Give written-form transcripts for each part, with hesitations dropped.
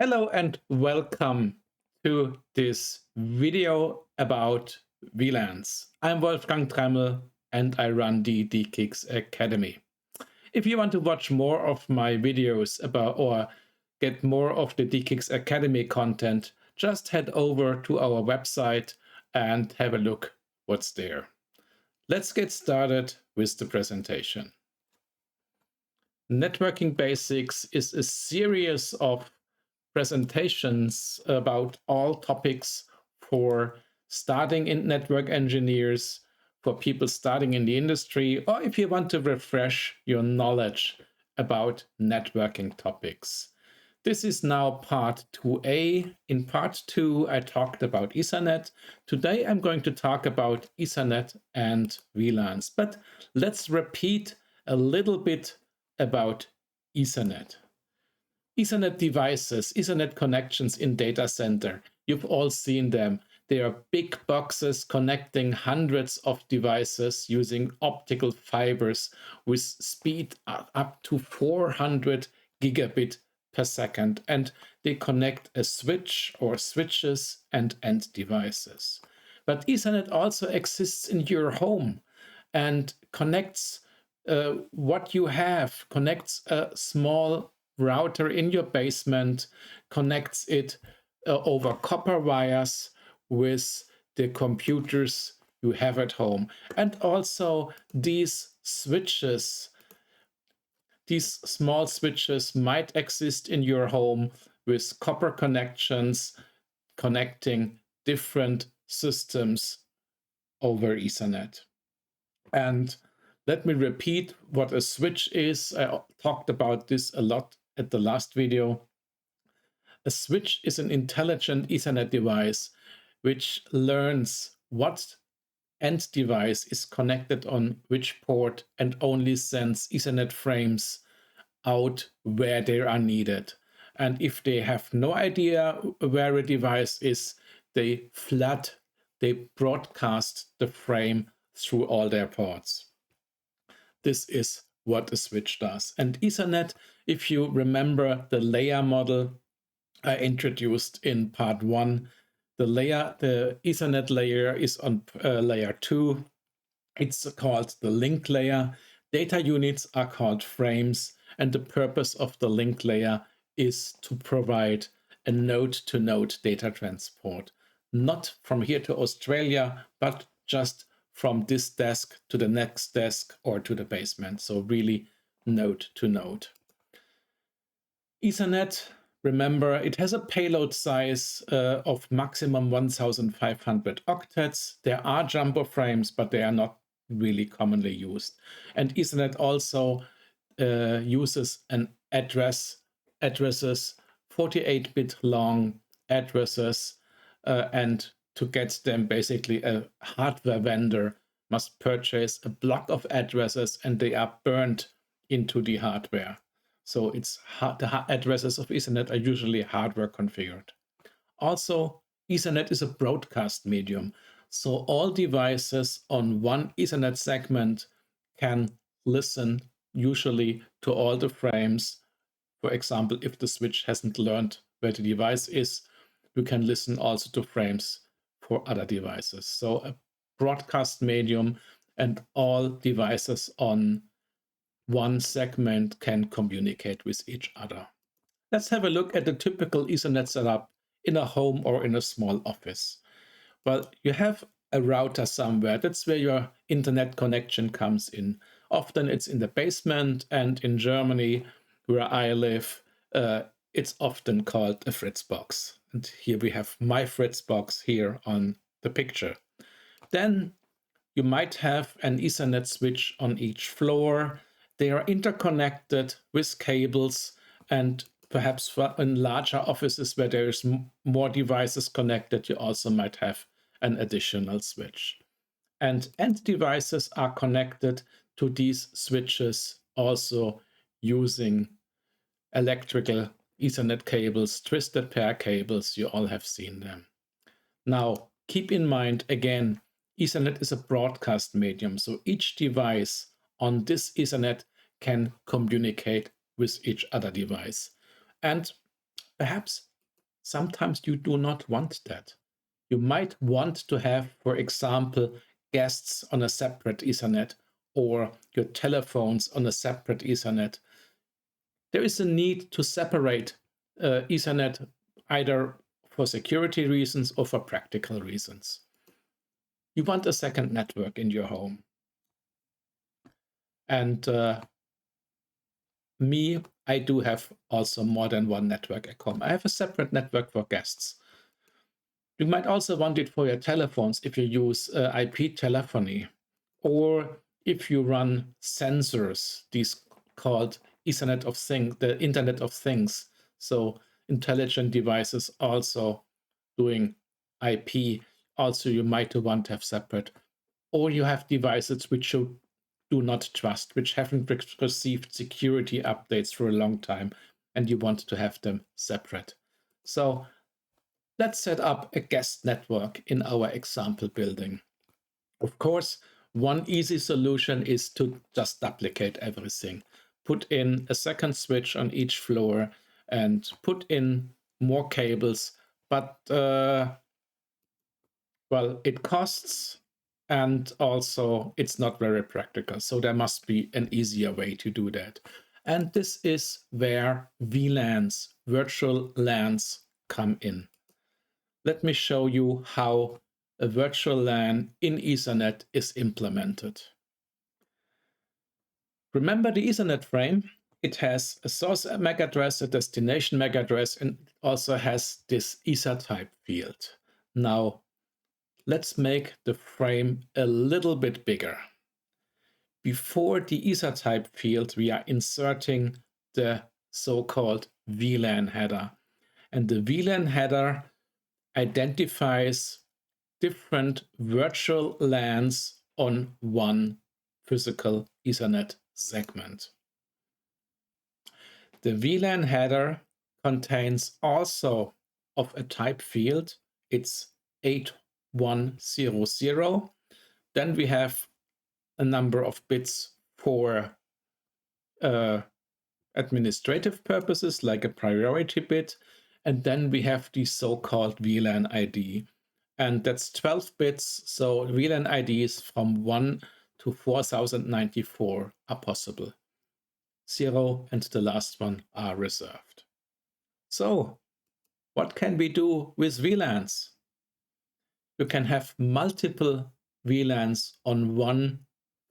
Hello and welcome to this video about VLANs. I'm Wolfgang Tremmel and I run the DE-CIX Academy. If you want to watch more of my videos about or get more of the DE-CIX Academy content, just head over to our website and have a look what's there. Let's get started with the presentation. Networking Basics is a series of presentations about all topics for starting in network engineers, for people starting in the industry, or if you want to refresh your knowledge about networking topics. This is now part 2A. In part 2, I talked about Ethernet. Today, I'm going to talk about Ethernet and VLANs. But let's repeat a little bit about Ethernet. Ethernet devices, Ethernet connections in data center. You've all seen them. They are big boxes connecting hundreds of devices using optical fibers with speed up to 400 gigabit per second. And they connect a switch or switches and end devices. But Ethernet also exists in your home and connects what you have, connects a small router in your basement, connects it over copper wires with the computers you have at home. And also these switches, these small switches might exist in your home with copper connections connecting different systems over Ethernet. And let me repeat what a switch is. I talked about this a lot at the last video. A switch is an intelligent Ethernet device which learns what end device is connected on which port and only sends Ethernet frames out where they are needed. And if they have no idea where a device is, they broadcast the frame through all their ports. This is what a switch does. And Ethernet, if you remember the layer model I introduced in part 1, the Ethernet layer is on layer 2. It's called the link layer. Data units are called frames, and the purpose of the link layer is to provide a node-to-node data transport, not from here to Australia, but just from this desk to the next desk or to the basement. So really node to node. Ethernet, remember, it has a payload size of maximum 1,500 octets. There are jumbo frames, but they are not really commonly used. And Ethernet also uses an addresses 48-bit long addresses, and to get them, basically a hardware vendor must purchase a block of addresses and they are burned into the hardware. So the addresses of Ethernet are usually hardware configured. Also, Ethernet is a broadcast medium. So all devices on one Ethernet segment can listen usually to all the frames. For example, if the switch hasn't learned where the device is, you can listen also to frames for other devices. So a broadcast medium, and all devices on one segment can communicate with each other. Let's have a look at the typical Ethernet setup in a home or in a small office. Well, you have a router somewhere. That's where your internet connection comes in. Often it's in the basement, and in Germany, where I live, it's often called a Fritzbox. And here we have my Fritzbox here on the picture. Then you might have an Ethernet switch on each floor. They are interconnected with cables, and perhaps in larger offices where there's more devices connected, you also might have an additional switch. And end devices are connected to these switches also using electrical Ethernet cables, twisted pair cables. You all have seen them. Now, keep in mind, again, Ethernet is a broadcast medium. So each device on this Ethernet can communicate with each other device. And perhaps Sometimes you do not want that. You might want to have, for example, guests on a separate Ethernet or your telephones on a separate Ethernet. There is a need to separate Ethernet either for security reasons or for practical reasons. You want a second network in your home. And I do have also more than one network at home. I have a separate network for guests. You might also want it for your telephones if you use IP telephony, or if you run sensors, these called Ethernet of Things, the Internet of Things. So intelligent devices also doing IP. Also, you might want to have separate. Or you have devices which you do not trust, which haven't received security updates for a long time, and you want to have them separate. So let's set up a guest network in our example building. Of course, one easy solution is to just duplicate everything. Put in a second switch on each floor and put in more cables, but well, it costs and also it's not very practical. So there must be an easier way to do that. And this is where VLANs, virtual LANs, come in. Let me show you how a virtual LAN in Ethernet is implemented. Remember the Ethernet frame? It has a source MAC address, a destination MAC address, and it also has this ether type field. Now, let's make the frame a little bit bigger. Before the ether type field, we are inserting the so-called VLAN header. And the VLAN header identifies different virtual LANs on one physical Ethernet segment. The VLAN header contains also of a type field. It's 8100. Then we have a number of bits for administrative purposes, like a priority bit. And then we have the so-called VLAN ID. And that's 12 bits. So VLAN IDs from 1 to 4094 are possible. 0 and the last one are reserved. So what can we do with VLANs? You can have multiple VLANs on one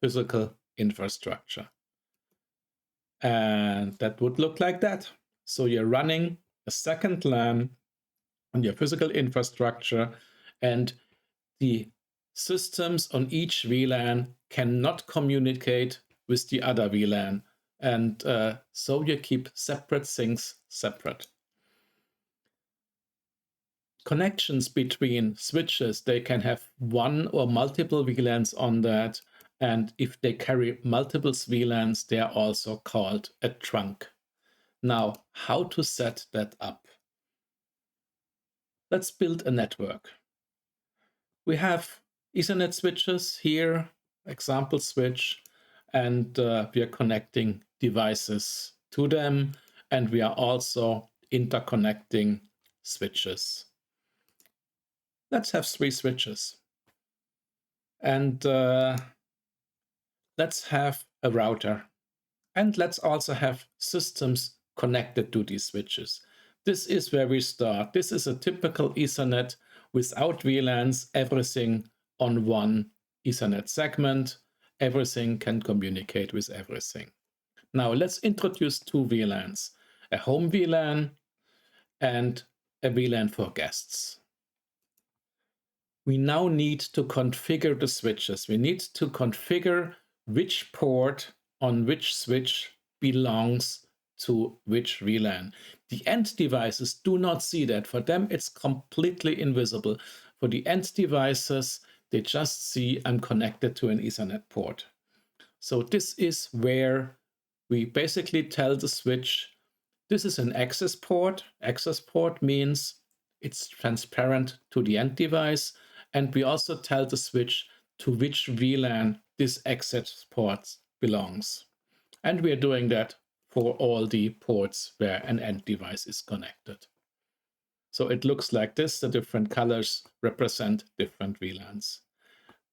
physical infrastructure. And that would look like that. So you're running a second LAN on your physical infrastructure, and the systems on each VLAN cannot communicate with the other VLAN. And so you keep separate things separate. Connections between switches, they can have one or multiple VLANs on that. And if they carry multiple VLANs, they are also called a trunk. Now, how to set that up? Let's build a network. We have Ethernet switches here, example switch, and we are connecting devices to them, and we are also interconnecting switches. Let's have 3 switches. And let's have a router. And let's also have systems connected to these switches. This is where we start. This is a typical Ethernet without VLANs, everything on one Ethernet segment. Everything can communicate with everything. Now let's introduce 2 VLANs, a home VLAN and a VLAN for guests. We now need to configure the switches. We need to configure which port on which switch belongs to which VLAN. The end devices do not see that. For them, it's completely invisible. For the end devices, they just see I'm connected to an Ethernet port. So this is where we basically tell the switch, this is an access port. Access port means it's transparent to the end device. And we also tell the switch to which VLAN this access port belongs. And we are doing that for all the ports where an end device is connected. So it looks like this. The different colors represent different VLANs.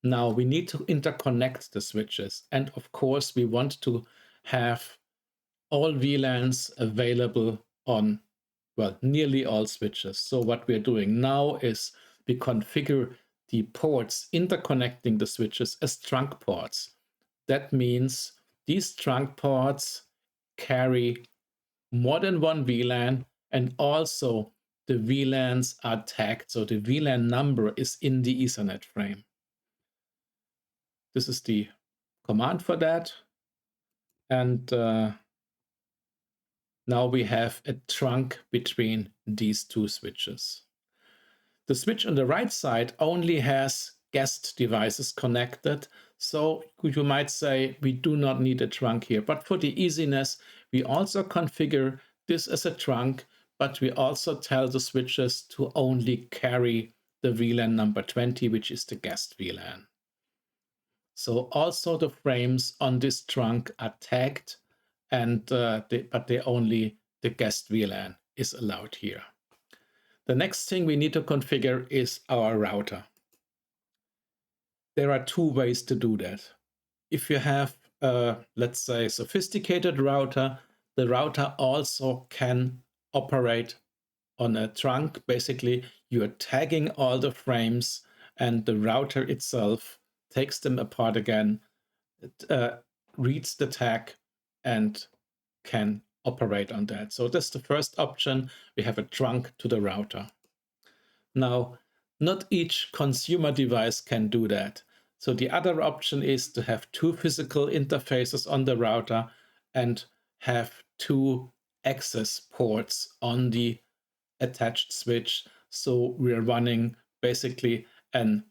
Now we need to interconnect the switches. And of course, we want to have all VLANs available on, well, nearly all switches. So what we're doing now is we configure the ports interconnecting the switches as trunk ports. That means these trunk ports carry more than one VLAN, and also the VLANs are tagged. So the VLAN number is in the Ethernet frame. This is the command for that. And now we have a trunk between these two switches. The switch on the right side only has guest devices connected. So you might say we do not need a trunk here. But for the easiness, we also configure this as a trunk, but we also tell the switches to only carry the VLAN number 20, which is the guest VLAN. So also the frames on this trunk are tagged, and but the guest VLAN is allowed here. The next thing we need to configure is our router. There are two ways to do that. If you have, let's say, a sophisticated router, the router also can operate on a trunk. Basically, you are tagging all the frames, and the router itself takes them apart again, reads the tag, and can operate on that. So that's the first option. We have a trunk to the router. Now, not each consumer device can do that. So the other option is to have two physical interfaces on the router and have two access ports on the attached switch. So we're running basically an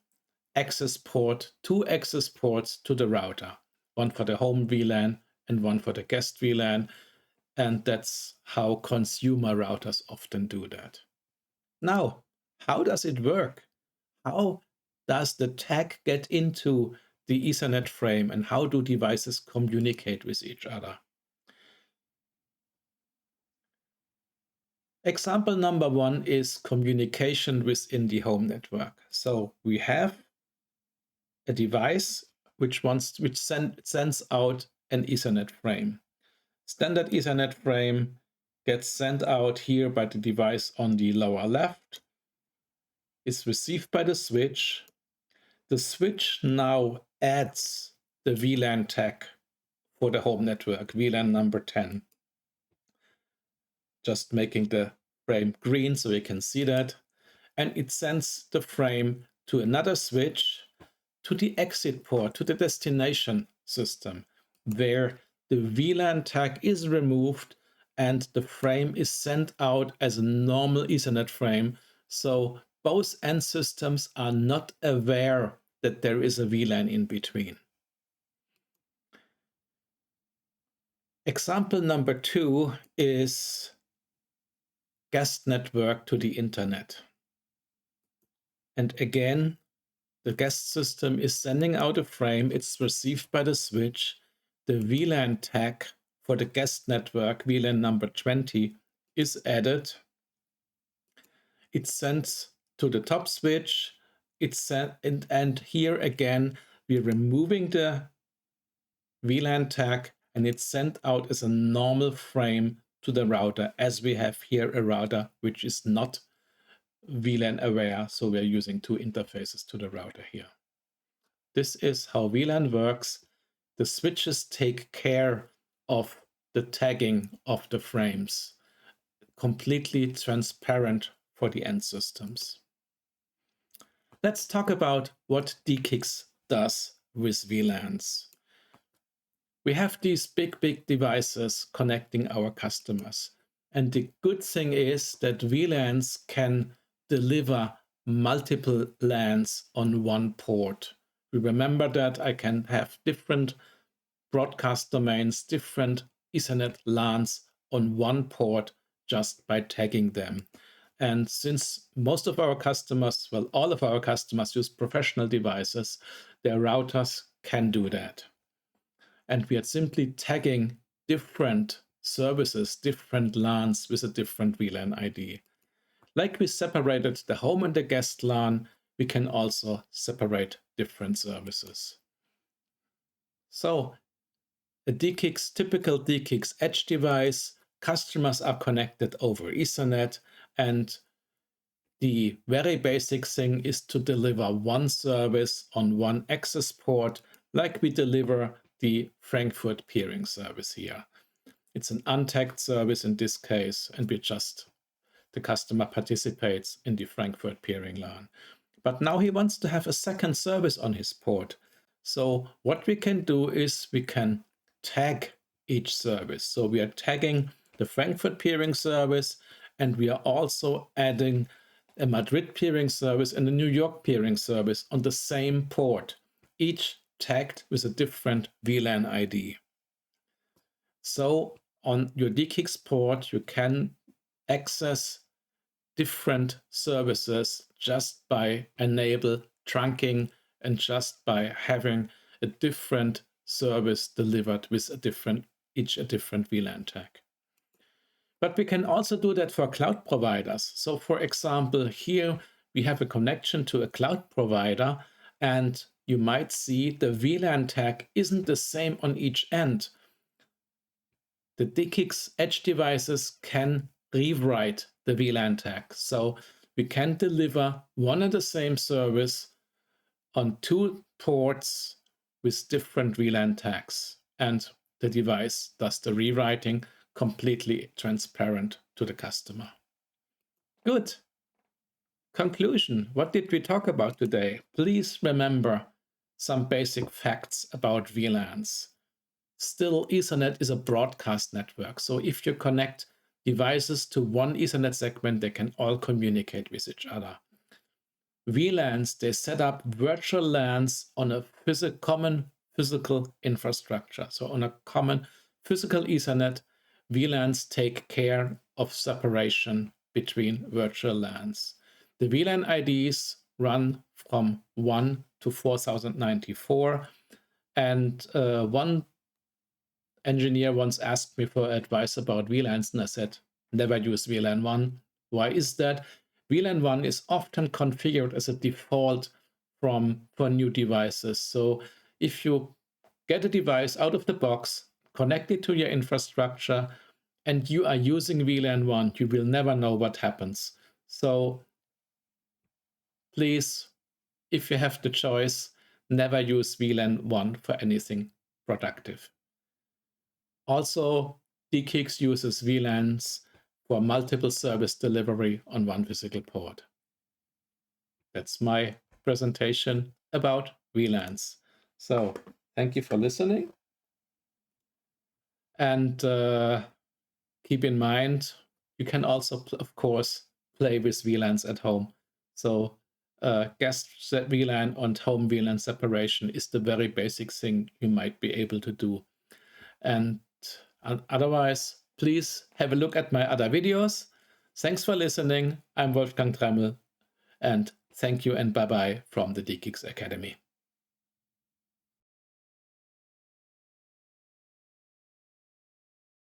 access port, two access ports to the router, one for the home VLAN and one for the guest VLAN. And that's how consumer routers often do that. Now, how does it work? How does the tag get into the Ethernet frame, and how do devices communicate with each other? Example number one is communication within the home network. So we have a device which sends out an Ethernet frame. Standard Ethernet frame gets sent out here by the device on the lower left, is received by the switch. The switch now adds the VLAN tag for the home network, VLAN number 10. Just making the frame green so you can see that. And it sends the frame to another switch, to the exit port, to the destination system, where the VLAN tag is removed and the frame is sent out as a normal Ethernet frame. So both end systems are not aware that there is a VLAN in between. Example number two is guest network to the internet. And again, the guest system is sending out a frame. It's received by the switch. The VLAN tag for the guest network, VLAN number 20, is added. It's sent to the top switch. It's sent, and here again, we're removing the VLAN tag, and it's sent out as a normal frame to the router, as we have here a router which is not VLAN aware. So we're using two interfaces to the router here. This is how VLAN works. The switches take care of the tagging of the frames, completely transparent for the end systems. Let's talk about what DE-CIX does with VLANs. We have these big devices connecting our customers. And the good thing is that VLANs can deliver multiple LANs on one port. We remember that I can have different broadcast domains, different Ethernet LANs on one port just by tagging them. And since most of our customers, well, all of our customers use professional devices, their routers can do that. And we are simply tagging different services, different LANs with a different VLAN ID. Like we separated the home and the guest LAN, we can also separate different services. So a DE-CIX, typical DE-CIX edge device, customers are connected over Ethernet, and the very basic thing is to deliver one service on one access port, like we deliver the Frankfurt peering service here. It's an untagged service in this case, and the customer participates in the Frankfurt peering LAN. But now he wants to have a second service on his port. So what we can do is we can tag each service. So we are tagging the Frankfurt peering service, and we are also adding a Madrid peering service and a New York peering service on the same port, each tagged with a different VLAN ID. So on your DE-CIX port, you can access different services just by enable trunking and just by having a different service delivered with each a different VLAN tag. But we can also do that for cloud providers. So for example, here we have a connection to a cloud provider, and you might see the VLAN tag isn't the same on each end. The DE-CIX edge devices can rewrite the VLAN tag. So we can deliver one and the same service on two ports with different VLAN tags, and the device does the rewriting completely transparent to the customer. Good. Conclusion. What did we talk about today? Please remember some basic facts about VLANs. Still, Ethernet is a broadcast network. So if you connect devices to one Ethernet segment, they can all communicate with each other. VLANs, they set up virtual LANs on a common physical infrastructure. So on a common physical Ethernet, VLANs take care of separation between virtual LANs. The VLAN IDs run from 1 to 4094, and one engineer once asked me for advice about VLANs, and I said, never use VLAN 1. Why is that? VLAN 1 is often configured as a default for new devices. So if you get a device out of the box, connect it to your infrastructure, and you are using VLAN 1, you will never know what happens. So please, if you have the choice, never use VLAN 1 for anything productive. Also, DE-CIX uses VLANs for multiple service delivery on one physical port. That's my presentation about VLANs. So thank you for listening. And keep in mind, you can also, of course, play with VLANs at home. So guest VLAN and home VLAN separation is the very basic thing you might be able to do. And otherwise, please have a look at my other videos. Thanks for listening. I'm Wolfgang Dremmel, and thank you and bye-bye from the DE-CIX Academy.